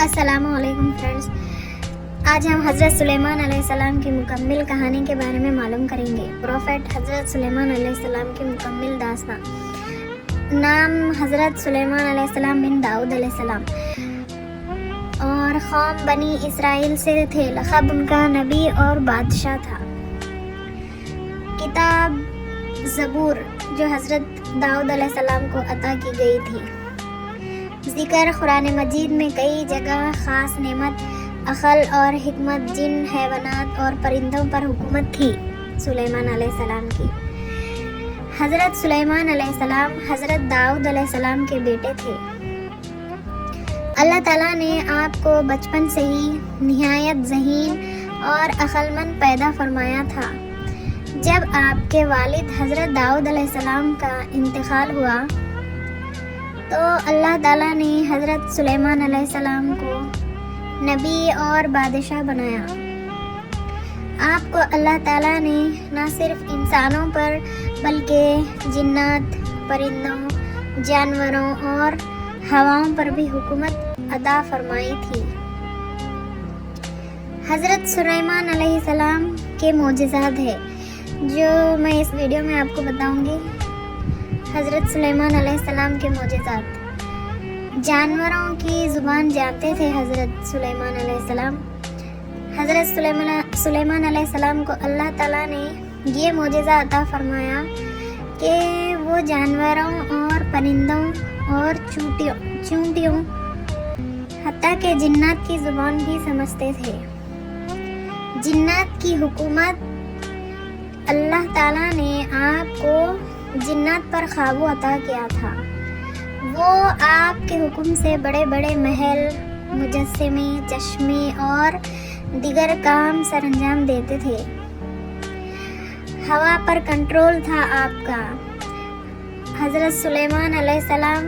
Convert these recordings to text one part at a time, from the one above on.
السلام علیکم فرینڈز، آج ہم حضرت سلیمان علیہ السلام کی مکمل کہانی کے بارے میں معلوم کریں گے۔ پروفیٹ حضرت سلیمان علیہ السلام کی مکمل داستان۔ نام حضرت سلیمان علیہ السلام بن داؤد علیہ السلام اور قوم بنی اسرائیل سے تھے۔ لقب ان کا نبی اور بادشاہ تھا۔ کتاب زبور جو حضرت داؤد علیہ السلام کو عطا کی گئی تھی۔ ذکر قرآن مجید میں کئی جگہ خاص نعمت، عقل اور حکمت، جن حیوانات اور پرندوں پر حکومت تھی سلیمان علیہ السلام کی۔ حضرت سلیمان علیہ السلام حضرت داؤد علیہ السلام کے بیٹے تھے۔ اللہ تعالیٰ نے آپ کو بچپن سے ہی نہایت ذہین اور عقل مند پیدا فرمایا تھا۔ جب آپ کے والد حضرت داؤد علیہ السلام کا انتقال ہوا تو اللہ تعالیٰ نے حضرت سلیمان علیہ السلام کو نبی اور بادشاہ بنایا۔ آپ کو اللہ تعالیٰ نے نہ صرف انسانوں پر بلکہ جنات، پرندوں، جانوروں اور ہواؤں پر بھی حکومت عطا فرمائی تھی۔ حضرت سلیمان علیہ السلام کے معجزات ہیں جو میں اس ویڈیو میں آپ کو بتاؤں گی۔ حضرت سلیمان علیہ السلام کے معجزات۔ جانوروں کی زبان جانتے تھے حضرت سلیمان علیہ السلام۔ حضرت سلیمان علیہ السلام کو اللہ تعالیٰ نے یہ معجزہ عطا فرمایا کہ وہ جانوروں اور پرندوں اور چونٹیوں حتیٰ کہ جنات کی زبان بھی سمجھتے تھے۔ جنات کی حکومت، اللہ تعالیٰ نے آپ کو جنات پر قابو عطا کیا تھا۔ وہ آپ کے حکم سے بڑے بڑے محل، مجسمے، چشمے اور دیگر کام سر انجام دیتے تھے۔ ہوا پر کنٹرول تھا آپ کا۔ حضرت سلیمان علیہ السلام،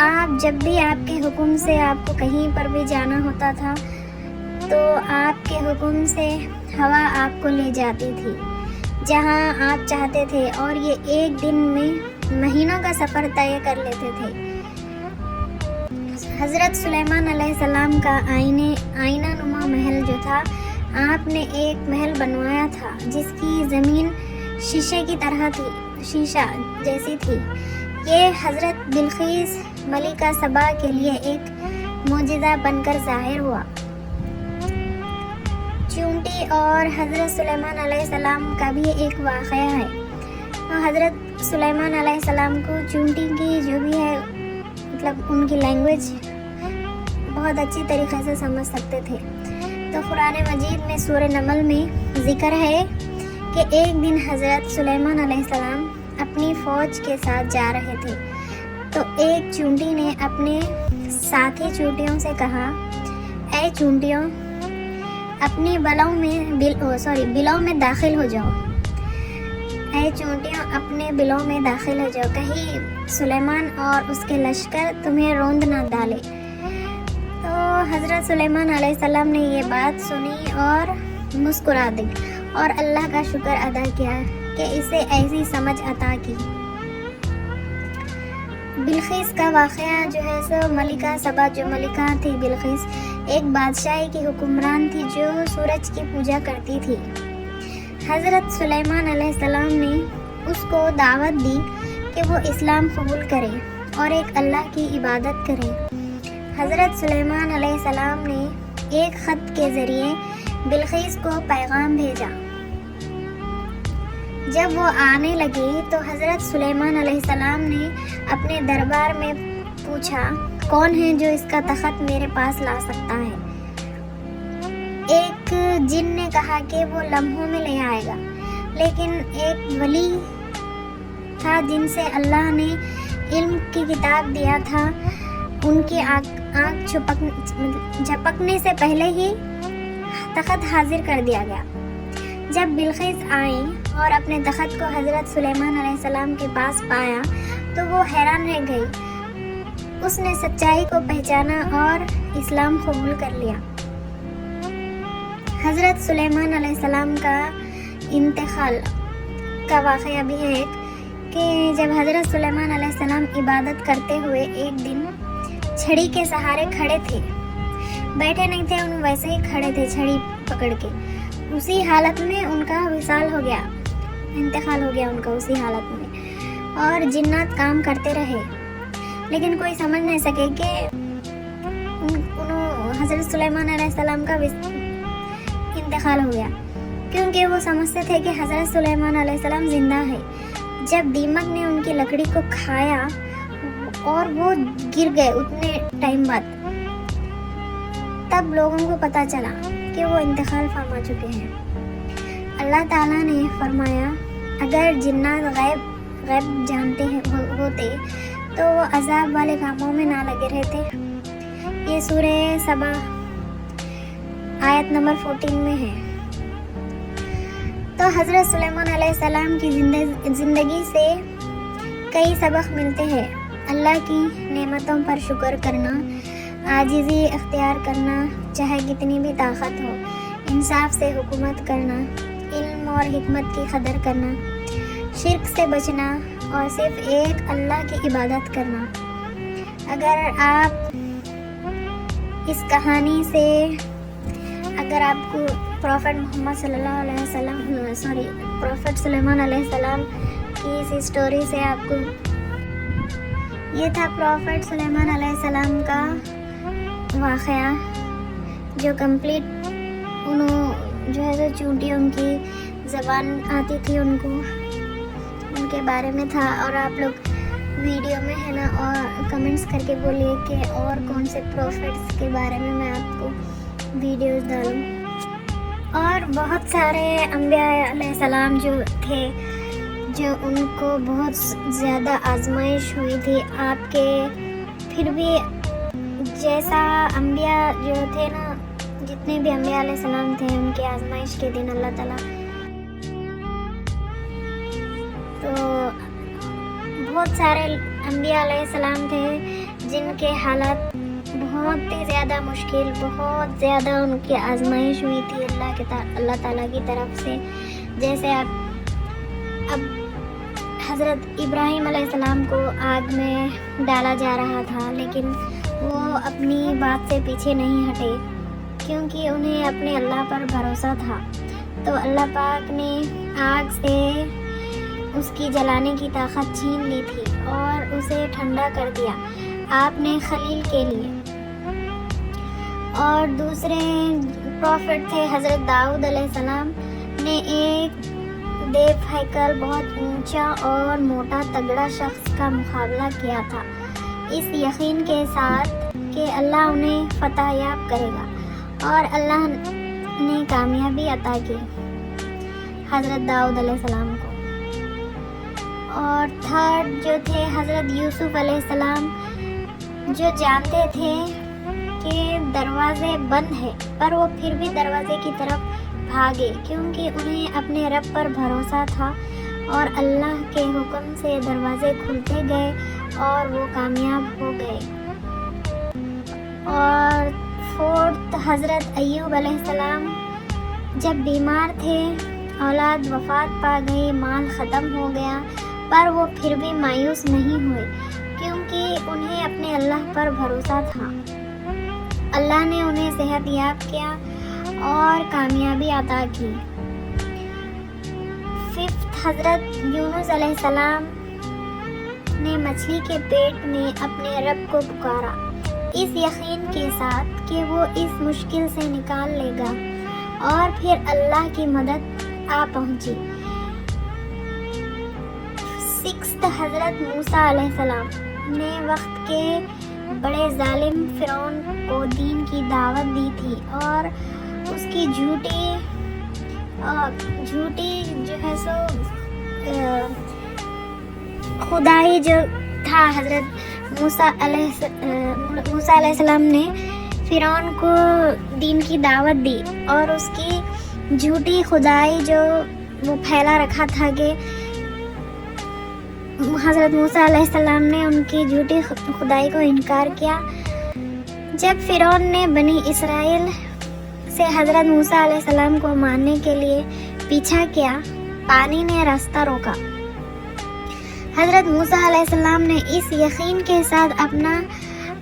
آپ جب بھی آپ کے حکم سے آپ کو کہیں پر بھی جانا ہوتا تھا تو آپ کے حکم سے ہوا آپ کو لے جاتی تھی جہاں آپ چاہتے تھے، اور یہ ایک دن میں مہینوں کا سفر طے کر لیتے تھے۔ حضرت سلیمان علیہ السلام کا آئینہ نما محل جو تھا، آپ نے ایک محل بنوایا تھا جس کی زمین شیشے کی طرح تھی، شیشہ جیسی تھی۔ یہ حضرت بلقیس ملکہ سبا کے لیے ایک معجزہ بن کر ظاہر ہوا۔ چونٹی اور حضرت سلیمان علیہ السلام کا بھی ایک واقعہ ہے۔ حضرت سلیمان علیہ السلام کو چونٹی کی جو بھی ہے مطلب ان کی لینگویج بہت اچھی طریقے سے سمجھ سکتے تھے۔ تو قرآن مجید میں سورہ نمل میں ذکر ہے کہ ایک دن حضرت سلیمان علیہ السلام اپنی فوج کے ساتھ جا رہے تھے تو ایک چونٹی نے اپنے ساتھی چونٹیوں سے کہا، اے چونٹیوں، اپنی بلوں میں داخل ہو جاؤ۔ اے چونٹیوں، اپنے بلوں میں داخل ہو جاؤ، کہیں سلیمان اور اس کے لشکر تمہیں روند نہ ڈالے۔ تو حضرت سلیمان علیہ السلام نے یہ بات سنی اور مسکرا دی اور اللہ کا شکر ادا کیا کہ اسے ایسی سمجھ عطا کی۔ بلقیس کا واقعہ جو ہے سو ملکہ سبا، جو ملکہ تھی بلقیس، ایک بادشاہی کی حکمران تھی جو سورج کی پوجا کرتی تھی۔ حضرت سلیمان علیہ السلام نے اس کو دعوت دی کہ وہ اسلام قبول کرے اور ایک اللہ کی عبادت کرے۔ حضرت سلیمان علیہ السلام نے ایک خط کے ذریعے بلقیس کو پیغام بھیجا۔ جب وہ آنے لگی تو حضرت سلیمان علیہ السلام نے اپنے دربار میں پوچھا، کون ہے جو اس کا تخت میرے پاس لا سکتا ہے؟ ایک جن نے کہا کہ وہ لمحوں میں لے آئے گا، لیکن ایک ولی تھا جن سے اللہ نے علم کی کتاب دیا تھا، ان کی آنکھ جھپکنے سے پہلے ہی تخت حاضر کر دیا گیا۔ جب بلقیس آئی اور اپنے تخت کو حضرت سلیمان علیہ السلام کے پاس پایا تو وہ حیران رہ گئی۔ اس نے سچائی کو پہچانا اور اسلام قبول کر لیا۔ حضرت سلیمان علیہ السلام کا انتقال کا واقعہ بھی ہے کہ جب حضرت سلیمان علیہ السلام عبادت کرتے ہوئے ایک دن چھڑی کے سہارے کھڑے تھے، بیٹھے نہیں تھے، ان ویسے ہی کھڑے تھے چھڑی پکڑ کے. اسی حالت میں ان کا وصال ہو گیا، انتقال ہو گیا ان کا اسی حالت میں. اور جنات کام کرتے رہے لیکن کوئی سمجھ نہیں سکے کہ حضرت سلیمان علیہ السلام کا انتقال ہو گیا، کیونکہ وہ سمجھتے تھے کہ حضرت سلیمان علیہ السلام زندہ ہے. جب دیمک نے ان کی لکڑی کو کھایا اور وہ گر گئے اتنے ٹائم بعد، تب لوگوں کو پتہ چلا کہ وہ انتقال فرما چکے ہیں. اللہ تعالیٰ نے فرمایا اگر جنات غیب جانتے ہوتے تو وہ عذاب والے کاموں میں نہ لگے رہتے. یہ سورہ سبا آیت نمبر 14 میں ہے. تو حضرت سلیمان علیہ السلام کی زندگی سے کئی سبق ملتے ہیں. اللہ کی نعمتوں پر شکر کرنا، عاجزی اختیار کرنا چاہے کتنی بھی طاقت ہو، انصاف سے حکومت کرنا، علم اور حکمت کی قدر کرنا، شرک سے بچنا اور صرف ایک اللہ کی عبادت کرنا. اگر آپ اس کہانی سے اگر آپ کو پروفٹ محمد صلی اللہ علیہ وسلم پروفٹ سلیمان علیہ السلام کی اس اسٹوری سے آپ کو، یہ تھا پروفٹ سلیمان علیہ السلام کا واقعہ جو کمپلیٹ جو ہے جو چونٹیوں کی زبان آتی تھی ان کو، ان کے بارے میں تھا. اور آپ لوگ ویڈیو میں ہے نا اور کمنٹس کر کے بولیے کہ اور کون سے پروفٹس کے بارے میں آپ کو ویڈیوز ڈالوں. اور بہت سارے انبیاء علیہ السلام جو تھے، جو ان کو بہت زیادہ آزمائش ہوئی تھی آپ کے، پھر بھی جیسا انبیاء جو تھے نا، جتنے بھی انبیاء علیہ السلام تھے ان کے آزمائش کے دن اللہ تعالیٰ تو بہت سارے انبیاء علیہ السلام تھے جن کے حالات بہت ہی زیادہ مشکل، بہت زیادہ ان کی آزمائش ہوئی تھی اللہ تعالیٰ کی طرف سے. جیسے اب حضرت ابراہیم علیہ السلام کو آگ میں ڈالا جا رہا تھا، لیکن وہ اپنی بات سے پیچھے نہیں ہٹے کیونکہ انہیں اپنے اللہ پر بھروسہ تھا. تو اللہ پاک نے آگ سے اس کی جلانے کی طاقت چھین لی تھی اور اسے ٹھنڈا کر دیا آپ نے خلیل کے لیے. اور دوسرے پروفٹ تھے حضرت داؤد علیہ السلام نے ایک دیو ہیکل بہت اونچا اور موٹا تگڑا شخص کا مقابلہ کیا تھا، اس یقین کے ساتھ کہ اللہ انہیں فتح یاب کرے گا، اور اللہ نے کامیابی عطا کی حضرت داؤد علیہ السلام کو. اور تھرڈ جو تھے حضرت یوسف علیہ السلام، جو جانتے تھے کہ دروازے بند ہے پر وہ پھر بھی دروازے کی طرف بھاگے کیونکہ انہیں اپنے رب پر بھروسہ تھا، اور اللہ کے حکم سے دروازے کھلتے گئے اور وہ کامیاب ہو گئے. اور فورتھ حضرت ایوب علیہ السلام، جب بیمار تھے، اولاد وفات پا گئی، مال ختم ہو گیا، پر وہ پھر بھی مایوس نہیں ہوئے کیونکہ انہیں اپنے اللہ پر بھروسہ تھا. اللہ نے انہیں صحت یاب کیا اور کامیابی عطا کی. ففتھ حضرت یونس علیہ السلام نے مچھلی کے پیٹ میں اپنے رب کو پکارا، اس یقین کے ساتھ کہ وہ اس مشکل سے نکال لے گا، اور پھر اللہ کی مدد آ پہنچی. سکستھ حضرت موسیٰ علیہ السلام نے وقت کے بڑے ظالم فرعون کو دین کی دعوت دی تھی، اور اس کی جھوٹی جو ہے سو خدائی جو تھا، حضرت موسیٰ علیہ السلام نے فرعون کو دین کی دعوت دی، اور اس کی جھوٹی خدائی جو وہ پھیلا رکھا تھا کہ حضرت موسیٰ علیہ السلام نے ان کی جھوٹی خدائی کو انکار کیا. جب فرعون نے بنی اسرائیل سے حضرت موسیٰ علیہ السلام کو مارنے کے لیے پیچھا کیا، پانی نے راستہ روکا. حضرت موسیٰ علیہ السلام نے اس یقین کے ساتھ اپنا